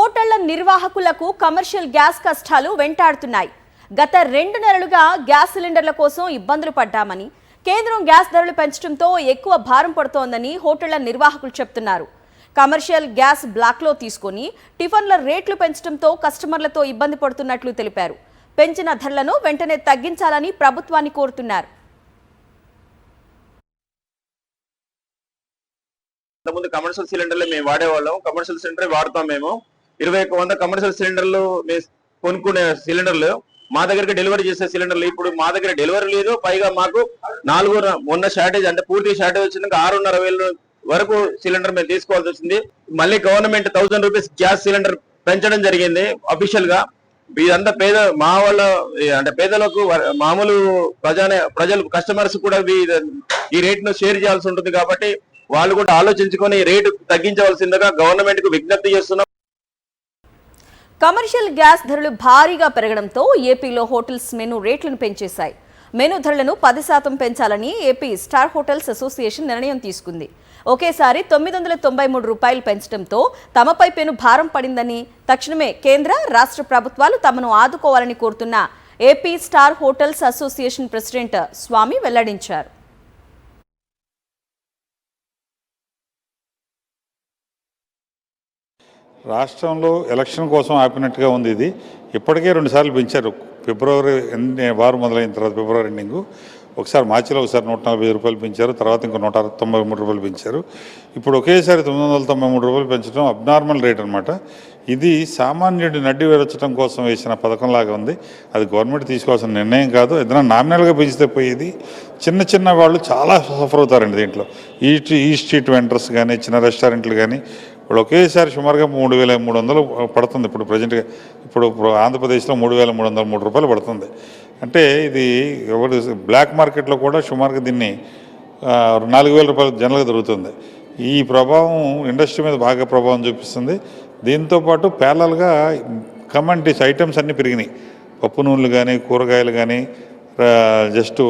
హోటళ్ల నిర్వాహకులకు commercial gas కష్టాలు వెంటాడుతున్నాయి. గత 2 నెలలుగా గ్యాస్ సిలిండర్ల కోసం ఇబ్బందులు పడ్డామని, కేంద్రం గ్యాస్ ధరలు పెంచడంతో ఎక్కువ భారం పడుతోందని హోటళ్ల నిర్వాహకులు చెప్తున్నారు. కమర్షియల్ గ్యాస్ బ్లాక్లో తీసుకొని టిఫిన్ల రేట్లు పెంచడంతో కస్టమర్లతో ఇబ్బంది పడుతున్నట్లు తెలిపారు. పెంచిన ధరలను వెంటనే తగ్గించాలని ప్రభుత్వాన్ని కోరుతున్నారు. ముందు కమర్షియల్ సిలిండర్లు మేము వాడేవాళ్ళం. కమర్షియల్ సిలిండర్ వాడతాం. మేము 2100 కమర్షియల్ సిలిండర్లు కొనుక్కునే సిలిండర్లు మా దగ్గరికి డెలివరీ చేసే సిలిండర్లు ఇప్పుడు మా దగ్గర డెలివరీ లేదు. పైగా మాకు 4 మొన్న షార్టేజ్ అంటే పూర్తి షార్టేజ్ వచ్చినాక 6,500 వరకు సిలిండర్ మేము తీసుకోవాల్సి వచ్చింది. మళ్ళీ గవర్నమెంట్ 1000 రూపీస్ గ్యాస్ సిలిండర్ పెంచడం జరిగింది అఫీషియల్ గా. ఇదంతా మా వాళ్ళ అంటే పేదలకు మామూలు ప్రజలు కస్టమర్స్ కూడా ఈ రేట్ ను షేర్ చేయాల్సి ఉంటుంది. కాబట్టి వాళ్ళు కూడా ఆలోచించుకొని రేటు తగ్గించవలసిందిగా గవర్నమెంట్ కు విజ్ఞప్తి చేస్తున్నాం. కమర్షియల్ గ్యాస్ ధరలు భారీగా పెరగడంతో ఏపీలో హోటల్స్ మెనూ రేట్లను పెంచేశాయి. మెనూ ధరలను 10% పెంచాలని ఏపీ స్టార్ హోటల్స్ అసోసియేషన్ నిర్ణయం తీసుకుంది. ఒకేసారి 993 రూపాయలు పెంచడంతో తమపై పెను భారం పడిందని, తక్షణమే కేంద్ర రాష్ట్ర ప్రభుత్వాలు తమను ఆదుకోవాలని కోరుతున్న AP star hotels association president Swamy వెల్లడించారు. రాష్ట్రంలో ఎలక్షన్ కోసం ఆపినట్టుగా ఉంది. ఇది ఇప్పటికే 2 సార్లు పెంచారు. ఫిబ్రవరి వారు మొదలైన తర్వాత ఫిబ్రవరి ఎండింగ్ ఒకసారి మార్చిలో ఒకసారి 140 రూపాయలు పెంచారు. తర్వాత ఇంకో 193 రూపాయలు పెంచారు. ఇప్పుడు ఒకేసారి 993 రూపాయలు పెంచడం అబ్నార్మల్ రేట్ అనమాట. ఇది సామాన్యుడి నడ్డి విరచడం కోసం వేసిన పథకంలాగా ఉంది. అది గవర్నమెంట్ తీసుకోవాల్సిన నిర్ణయం కాదు. ఏదైనా నామినల్గా పెంచితే పోయేది. చిన్న వాళ్ళు చాలా సఫర్ అవుతారండి దీంట్లో. ఈ స్ట్రీట్ వెండర్స్ కానీ, చిన్న రెస్టారెంట్లు కానీ ఇప్పుడు ఒకేసారి సుమారుగా 3,300 పడుతుంది. ఇప్పుడు ప్రజెంట్గా ఇప్పుడు ఆంధ్రప్రదేశ్లో 3,303 రూపాయలు పడుతుంది. అంటే ఇది బ్లాక్ మార్కెట్లో కూడా సుమారుగా దీన్ని 4,000 రూపాయలు జనరల్గా దొరుకుతుంది. ఈ ప్రభావం ఇండస్ట్రీ మీద బాగా ప్రభావం చూపిస్తుంది. దీంతోపాటు ప్యారలల్గా కమాడిటీస్ ఐటమ్స్ అన్నీ పెరిగినాయి. పప్పు నూనెలు కానీ, కూరగాయలు కానీ, జస్ట్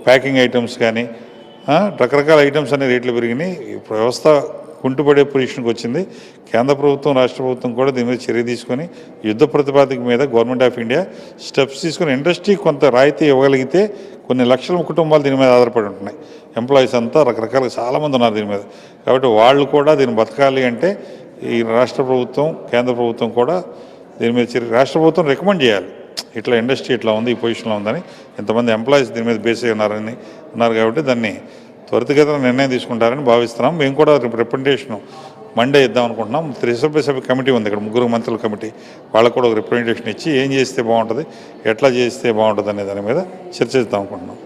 ప్యాకింగ్ ఐటమ్స్ కానీ, రకరకాల ఐటమ్స్ అన్ని రేట్లు పెరిగినాయి. వ్యవస్థ కుంటుపడే పొజిషన్కి వచ్చింది. కేంద్ర ప్రభుత్వం, రాష్ట్ర ప్రభుత్వం కూడా దీని మీద చర్య తీసుకొని యుద్ధ ప్రతిపాదిక మీద గవర్నమెంట్ ఆఫ్ ఇండియా స్టెప్స్ తీసుకొని ఇండస్ట్రీ కొంత రాయితీ ఇవ్వగలిగితే కొన్ని లక్షల కుటుంబాలు దీని మీద ఆధారపడి ఉంటున్నాయి. ఎంప్లాయీస్ అంతా రకరకాల చాలామంది ఉన్నారు దీని మీద. కాబట్టి వాళ్ళు కూడా దీన్ని బతకాలి అంటే ఈ రాష్ట్ర ప్రభుత్వం, కేంద్ర ప్రభుత్వం కూడా దీని మీద చర్య రాష్ట్ర ప్రభుత్వం రికమెండ్ చేయాలి. ఇట్లా ఇండస్ట్రీ ఇట్లా ఉంది, ఈ పొజిషన్లో ఉందని, ఇంతమంది ఎంప్లాయీస్ దీని మీద బేస్ అయి ఉన్నారు. కాబట్టి దాన్ని త్వరితగతిన నిర్ణయం తీసుకుంటారని భావిస్తున్నాం. మేము కూడా రిప్రజెంటేషన్ మండే ఇద్దాం అనుకుంటున్నాం. 3 సభ్య కమిటీ ఉంది ఇక్కడ, 3 మంత్రుల కమిటీ. వాళ్ళకు కూడా ఒక రిప్రజెంటేషన్ ఇచ్చి ఏం చేస్తే బాగుంటుంది, ఎట్లా చేస్తే బాగుంటుంది అనే దాని మీద చర్చిద్దాం అనుకుంటున్నాం.